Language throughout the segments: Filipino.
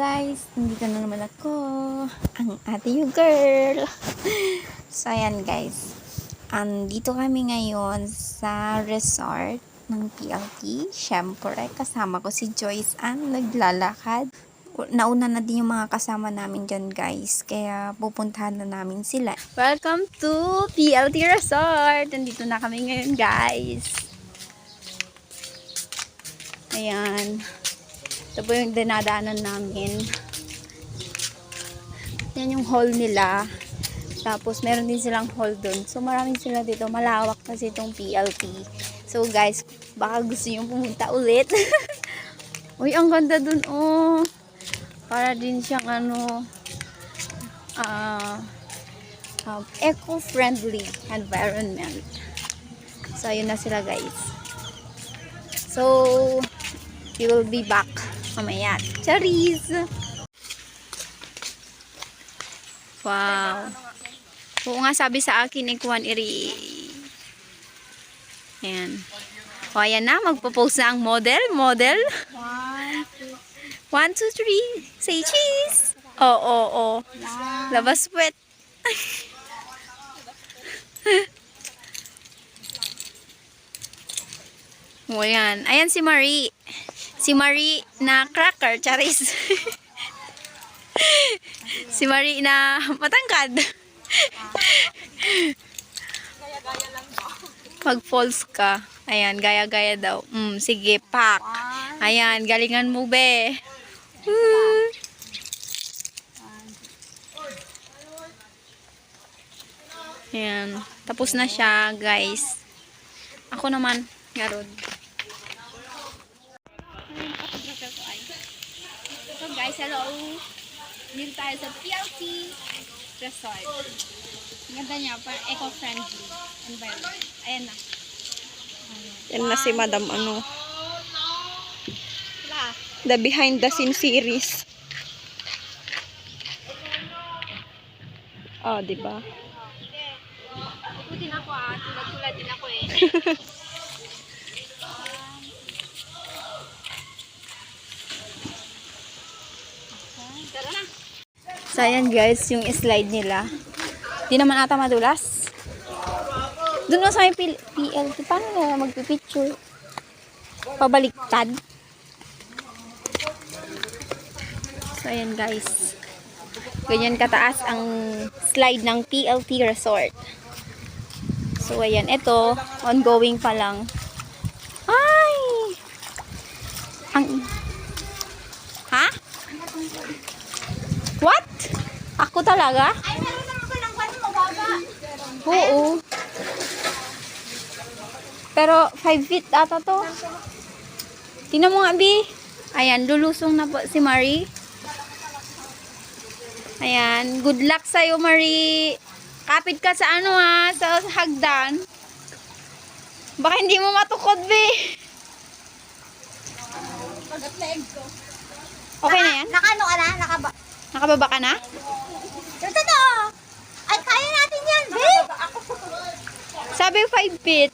guys, nandito na naman ako, ang ate you girl. So ayan guys, andito kami ngayon sa resort ng PLT. Syempre kasama ko si Joyce ang naglalakad. Nauna na din yung mga kasama namin dyan guys, kaya pupuntahan na namin sila. Welcome to PLT Resort. Nandito na kami ngayon guys. Ayan. Ito po yung dinadaanan namin. Yan yung hall nila. Tapos meron din silang hall dun. So maraming sila dito. Malawak kasi itong PLT. So guys, baka gusto nyo pumunta ulit. Uy, ang ganda dun oh. Para din siyang ano, eco-friendly environment. So ayun na sila guys. So we will be back mamaya. Charis! Wow! Oo nga, sabi sa akin, ikuan iri. Ayan. O, ayan na. Magpo-pose na ang model. 1, 2, 3. Say cheese! Oo. Labas puwet. O, ayan. Ayan si Marie. Si Marie na cracker, charis. Si Marie na matangkad. Pag-falls ka. Ayan, gaya-gaya daw. Sige, pak. Ayan, galingan mo, be. Ayan. Tapos na siya, guys. Ako naman, garod. So guys, hello. Dito tayo sa PLT Resort. Ang ganda niya, parang eco-friendly environment. Ayan na. Yan na si Madam ano. The behind the scene series. Oh, di ba? Ito din ako tulad din ako eh. Tara na. So ayan guys, yung slide nila. Di naman ata madulas. Doon na sa may PLT. Paano na magpipicture? Pabaliktad. So ayan guys. Ganyan kataas ang slide ng PLT Resort. So ayan, ito ongoing pa lang. Ay! Ha? What? Ako talaga? Ay, meron naman ko ng kwan mababa. Oo. Pero 5 feet ata to. Tingnan mo nga, Bi. Ayan, lulusong na po si Marie. Ayan, good luck sa'yo, Marie. Kapit ka sa ano ha, sa hagdan. Baka hindi mo matukod, Bi. Okay na yan? Nakano ka na? Nakababa ka na? Ito to. Ay, kaya natin yan, babe. Sabi 5 feet.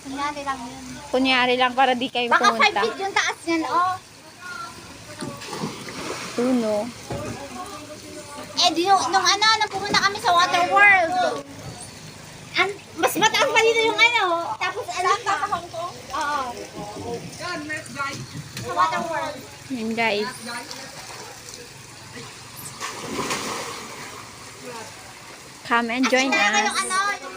Kunyari lang yun. Kunyari lang para di kayo Baka 5 pumunta. feet yung taas yan, oh. Uno. Eh, nung ano, nung pumunta kami sa Water World. Mas mataas pa dito yung ano. Tapos, ano pa? Sa Hong Kong? Oo. Sa Water World. Yan guys. Come and join Kaya yung us. ano, yung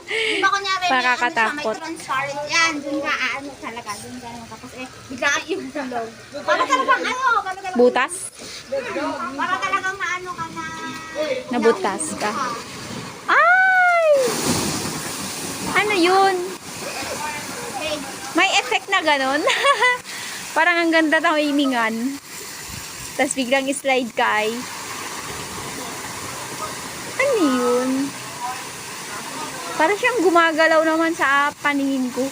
di ba kunyari, Pakakatakot. may transparent yan. Dun ka, ano talaga, dun ka, tapos biglaan yung tulog. Para talagang ano, para talagang, Butas? para talagang naano ka na, Nabutas ka. Ay! Ano yun? okay, May effect na ganun. Parang ang ganda tamimingan. Tapos biglang slide ka ay. Ano yun? Parang siyang gumagalaw naman sa paningin ko.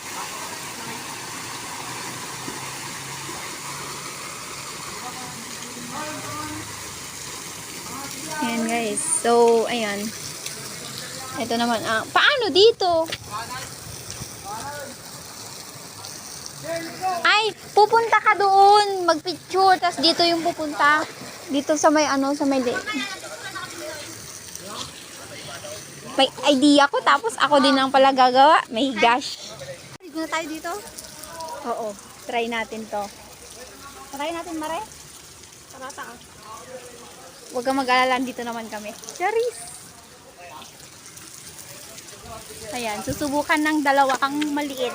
Ayan guys. So, ayan. Ito naman. Paano dito? Ay, pupunta ka doon. Magpicture. Tapos dito yung pupunta. Dito sa may ano, sa may may idea ko. Tapos ako din ang pala gagawa. May gosh. Ligo na tayo dito? Oo. Try natin to. Try natin, Mare. Tara, taas. Huwag kang mag-alala. Dito naman kami. Charis. Ayan. Susubukan ng dalawa kang maliit.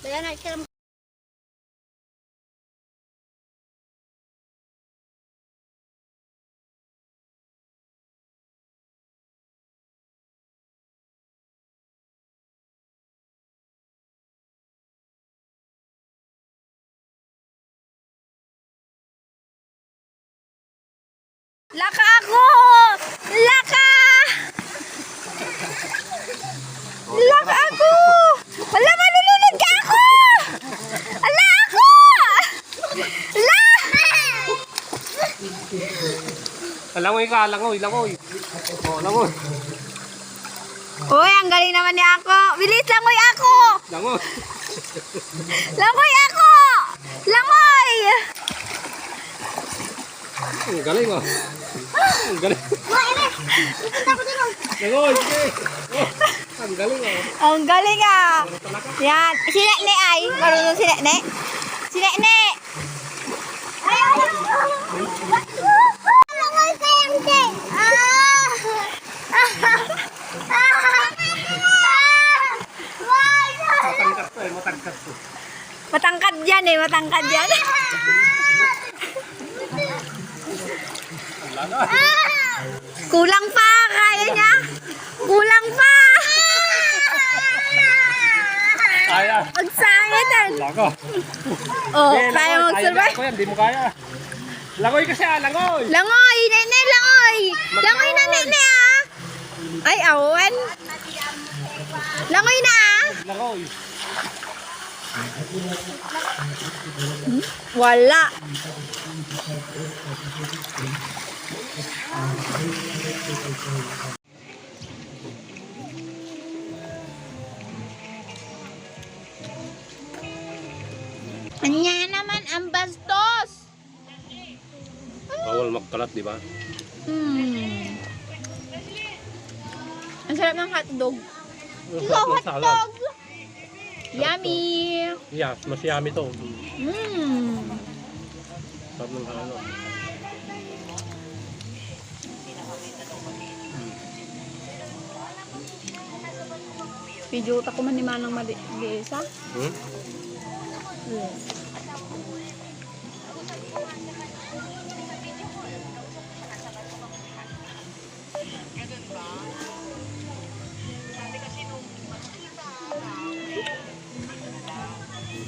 Kaya na, Laka ako! Laka! Laka ako! Wala, malulunod ka ako! Ala ako! La! Langoy ka, langoy, langoy. Oh, langoy. Uy, ang galing naman ni ako. Bilis, langoy ako! Langoy. Langoy ako! Langoy! Ang galing oh. Ang galing. Langoy, sige. Oh, ang galing oh. Ang galing ah! Yan. Si Nekne ay. Marunong si Nekne. Si Nekne! Langoy kayang day. Matangkat to eh, matangkat to. Matangkad yan eh. Matangkad yan. Kulang pa. Kaya niya. Kulang pa. Kaya. Magsangit eh. Lako. Oh, Eh, kaya langoy, mag-survive. Kaya ko yan, di mo kaya. Langoy kasi ah, langoy. Langoy! Nene, langoy! Langoy na, nene ah! Ay, awan. Langoy na ah! Langoy. Wala. Anya naman ang bastos. Bawal magkalat, di ba? Ang sarap ng hotdog. Ang sarap ng salad. Yummy! Yeah, mas yummy to. Mmm! Sarap ng ano. Pijuta ko man ni Manang Maliisa. Hmm?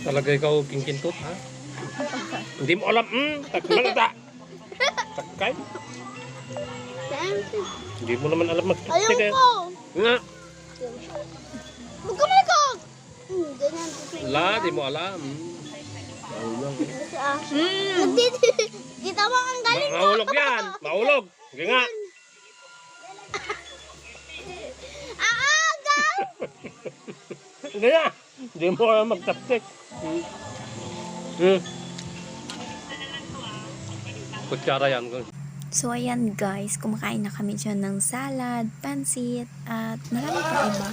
Talaga ikaw kingkintot, ha? Hindi mo alam, takmalata. Takay. Hindi mo naman alam mag-takay. Ayun ko. Nga, Huwag ka may kog. Ganyan. la, di mo alam. Mahulog. Kita mo ang galing mo. Mahulog yan, mahulog. Sige nga. Aaga. Hindi na. Hindi mo alam mag-taktik. Kutsara yan. So, ayan guys, kumakain na kami dyan ng salad, pansit, at marami pa iba.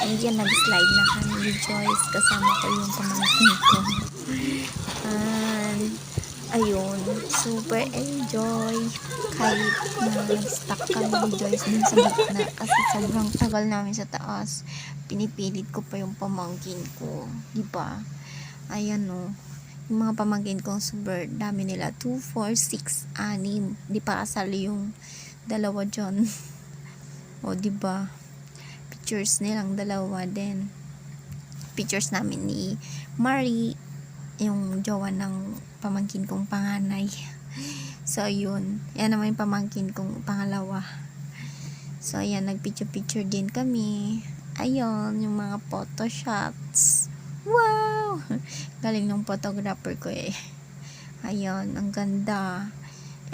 Ayan, nag-slide na kami ni Joyce. Kasama ko yung pamangkin ko. And, ayun, super enjoy. Kahit na-stuck kami ni Joyce dun sa gitna. Kasi sobrang tagal namin sa taas. Pinipilit ko pa yung pamangkin ko. Diba? Ayan o. Yung mga pamangkin ko, super dami nila. 2, 4, 6, 6. Di pa kasali yung dalawa dyan. O, diba? Pictures nilang dalawa din. Pictures namin ni Marie yung jowa ng pamangkin kong panganay. So, yun. Yan naman yung pamangkin kong pangalawa. So, ayan, nagpicture-picture din kami. Ayun, yung mga photo shots. Wow! Galing ng photographer ko eh. Ayun, ang ganda.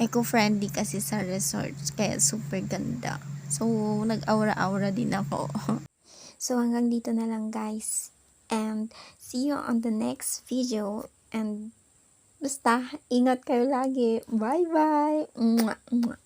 Eco-friendly kasi sa resort. Kaya super ganda. So, nag-aura-aura din ako. So, hanggang dito na lang guys. And, see you on the next video. And, basta, ingat kayo lagi. Bye-bye! Mwah, mwah.